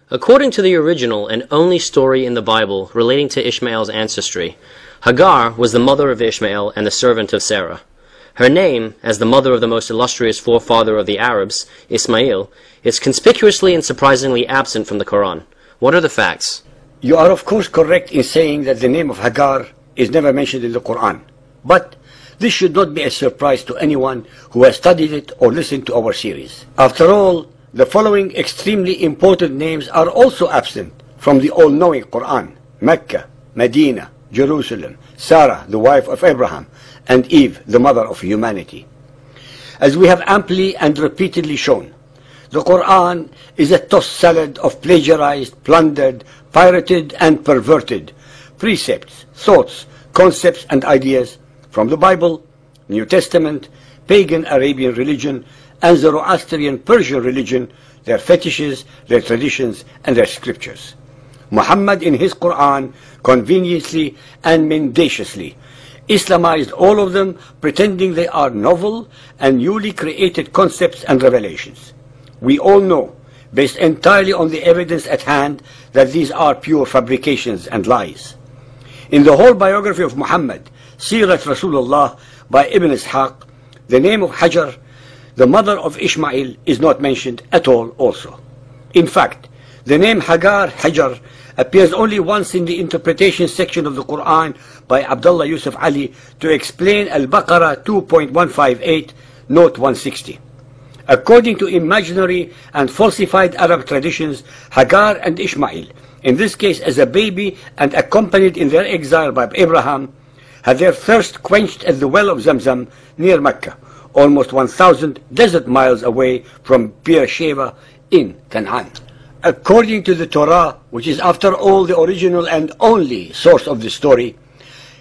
According to the original and only story in the Bible relating to Ishmael's ancestry, Hagar was the mother of Ishmael and the servant of Sarah. Her name, as the mother of the most illustrious forefather of the Arabs, Ismail, is conspicuously and surprisingly absent from the Quran. What are the facts? You are of course correct in saying that the name of Hagar is never mentioned in the Quran. But this should not be a surprise to anyone who has studied it or listened to our series. After all, the following extremely important names are also absent from the all-knowing Quran: Mecca, Medina, Jerusalem, Sarah, the wife of Abraham, and Eve, the mother of humanity. As we have amply and repeatedly shown, the Quran is a tossed salad of plagiarized, plundered, pirated, and perverted precepts, thoughts, concepts, and ideas from the Bible, New Testament, pagan Arabian religion, and Zoroastrian Persian religion, their fetishes, their traditions, and their scriptures. Muhammad in his Quran conveniently and mendaciously Islamized all of them, pretending they are novel and newly created concepts and revelations. We all know, based entirely on the evidence at hand, that these are pure fabrications and lies. In the whole biography of Muhammad, Sirat Rasulullah by Ibn Ishaq, the name of Hajar, the mother of Ishmael, is not mentioned at all also. In fact, the name Hagar, Hajar, appears only once in the interpretation section of the Quran by Abdullah Yusuf Ali to explain Al-Baqarah 2.158, note 160. According to imaginary and falsified Arab traditions, Hagar and Ishmael, in this case as a baby and accompanied in their exile by Abraham, had their thirst quenched at the well of Zamzam near Mecca, almost 1,000 desert miles away from Beersheba in Canaan. According to the Torah, which is after all the original and only source of the story,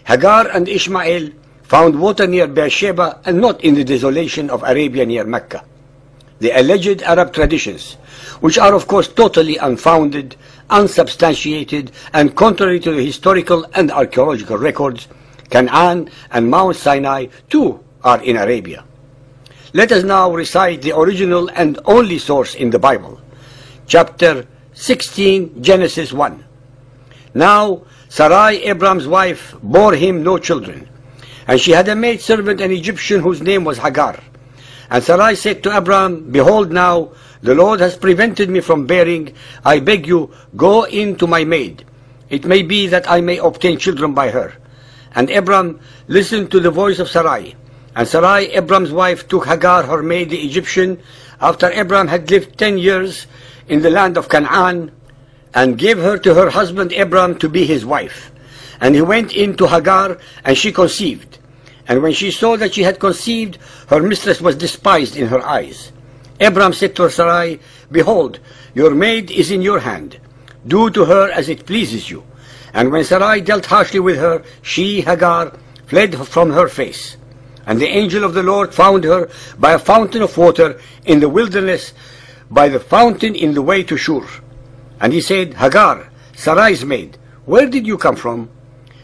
Hagar and Ishmael found water near Beersheba and not in the desolation of Arabia near Mecca. The alleged Arab traditions, which are of course totally unfounded, unsubstantiated, and contrary to the historical and archaeological records, Canaan and Mount Sinai too are in Arabia. Let us now recite the original and only source in the Bible. Chapter 16, Genesis 1. Now Sarai, Abram's wife, bore him no children, and she had a maidservant, an Egyptian, whose name was Hagar. And Sarai said to Abram, Behold now, the Lord has prevented me from bearing. I beg you, go in to my maid. It may be that I may obtain children by her. And Abram listened to the voice of Sarai. And Sarai, Abram's wife, took Hagar, her maid, the Egyptian, after Abram had lived 10 years in the land of Canaan, and gave her to her husband Abram to be his wife. And he went in to Hagar, and she conceived. And when she saw that she had conceived, her mistress was despised in her eyes. Abram said to her, Sarai, Behold, your maid is in your hand. Do to her as it pleases you. And when Sarai dealt harshly with her, she, Hagar, fled from her face. And the angel of the Lord found her by a fountain of water in the wilderness, by the fountain in the way to Shur. And he said, Hagar, Sarai's maid, where did you come from?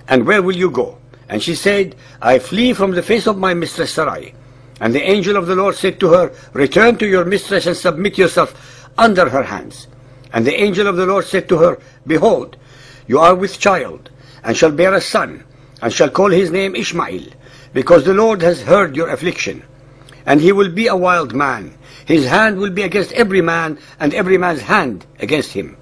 And where will you go? And she said, I flee from the face of my mistress Sarai. And the angel of the Lord said to her, Return to your mistress and submit yourself under her hands. And the angel of the Lord said to her, Behold, you are with child, and shall bear a son, and shall call his name Ishmael, because the Lord has heard your affliction. And he will be a wild man. His hand will be against every man, and every man's hand against him.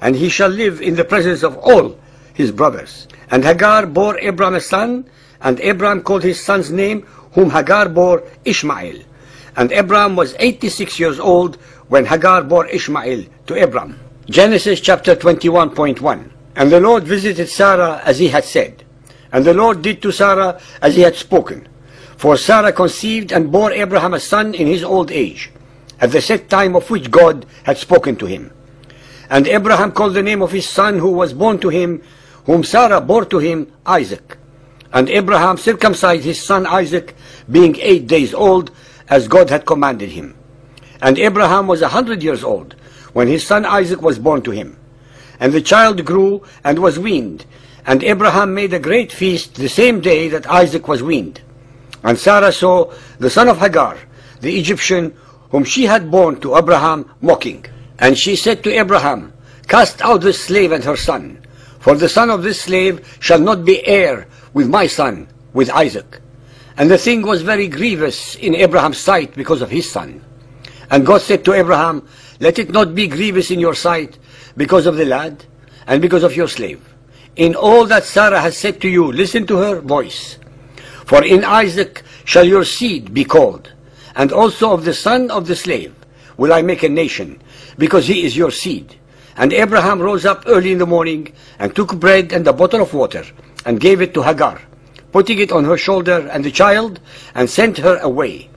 And he shall live in the presence of all his brothers. And Hagar bore Abram a son, and Abram called his son's name, whom Hagar bore, Ishmael. And Abram was 86 years old when Hagar bore Ishmael to Abram. Genesis chapter 21.1. And the Lord visited Sarah as he had said. And the Lord did to Sarah as he had spoken. For Sarah conceived and bore Abraham a son in his old age, at the set time of which God had spoken to him. And Abraham called the name of his son who was born to him, whom Sarah bore to him, Isaac. And Abraham circumcised his son Isaac, being 8 days old, as God had commanded him. And Abraham was 100 years old, when his son Isaac was born to him. And the child grew and was weaned. And Abraham made a great feast the same day that Isaac was weaned. And Sarah saw the son of Hagar, the Egyptian, whom she had borne to Abraham, mocking. And she said to Abraham, Cast out this slave and her son, for the son of this slave shall not be heir with my son, with Isaac. And the thing was very grievous in Abraham's sight because of his son. And God said to Abraham, let it not be grievous in your sight because of the lad and because of your slave. In all that Sarah has said to you, listen to her voice. For in Isaac shall your seed be called, and also of the son of the slave will I make a nation, because he is your seed. And Abraham rose up early in the morning, and took bread and a bottle of water, and gave it to Hagar, putting it on her shoulder and the child, and sent her away.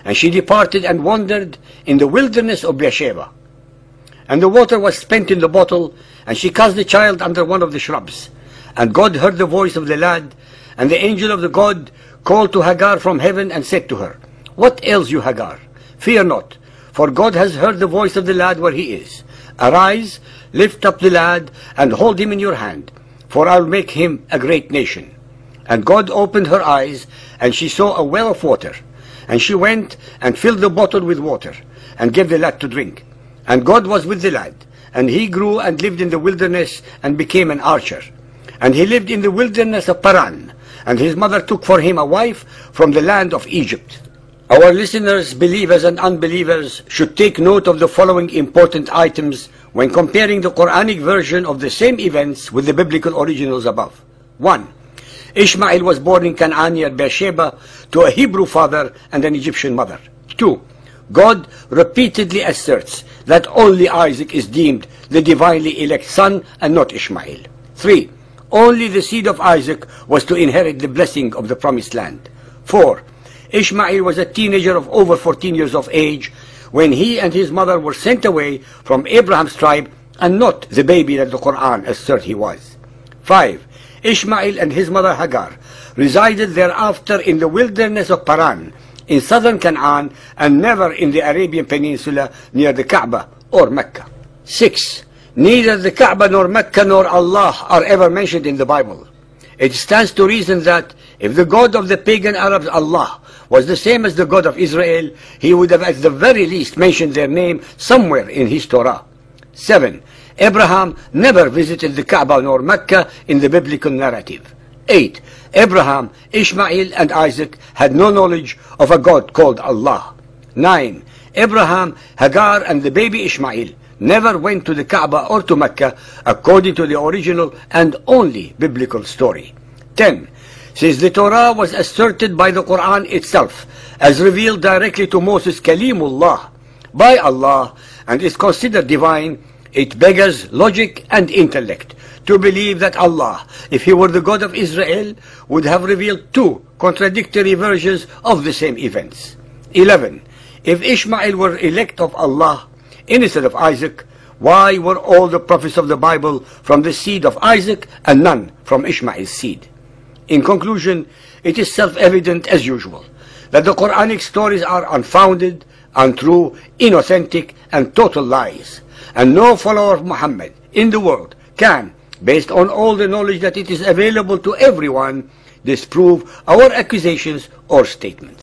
And she departed and wandered in the wilderness of Beersheba. And the water was spent in the bottle, and she cast the child under one of the shrubs. And God heard the voice of the lad, and the angel of the God called to Hagar from heaven and said to her, What ails you, Hagar? Fear not, for God has heard the voice of the lad where he is. Arise, lift up the lad, and hold him in your hand, for I will make him a great nation. And God opened her eyes, and she saw a well of water. And she went and filled the bottle with water, and gave the lad to drink. And God was with the lad, and he grew and lived in the wilderness, and became an archer. And he lived in the wilderness of Paran, and his mother took for him a wife from the land of Egypt. Our listeners, believers and unbelievers, should take note of the following important items when comparing the Quranic version of the same events with the biblical originals above. 1. Ishmael was born in Canaan near Beersheba to a Hebrew father and an Egyptian mother. 2. God repeatedly asserts that only Isaac is deemed the divinely elect son and not Ishmael. 3. Only the seed of Isaac was to inherit the blessing of the promised land. 4. Ishmael was a teenager of over 14 years of age when he and his mother were sent away from Abraham's tribe, and not the baby that the Quran asserts he was. 5. Ishmael and his mother Hagar resided thereafter in the wilderness of Paran, in southern Canaan, and never in the Arabian Peninsula near the Kaaba or Mecca. 6. Neither the Kaaba nor Mecca nor Allah are ever mentioned in the Bible. It stands to reason that if the God of the pagan Arabs, Allah, was the same as the God of Israel, he would have at the very least mentioned their name somewhere in his Torah. 7. Abraham never visited the Kaaba nor Mecca in the biblical narrative. 8. Abraham, Ishmael, and Isaac had no knowledge of a God called Allah. 9. Abraham, Hagar, and the baby Ishmael never went to the Kaaba or to Mecca according to the original and only biblical story. 10. Since the Torah was asserted by the Quran itself as revealed directly to Moses Kalimullah by Allah and is considered divine, it beggars logic and intellect to believe that Allah, if he were the God of Israel, would have revealed two contradictory versions of the same events. 11. If Ishmael were elect of Allah instead of Isaac, why were all the prophets of the Bible from the seed of Isaac and none from Ishmael's seed? In conclusion, it is self-evident as usual that the Quranic stories are unfounded, untrue, inauthentic, and total lies, and no follower of Muhammad in the world can, based on all the knowledge that it is available to everyone, disprove our accusations or statements.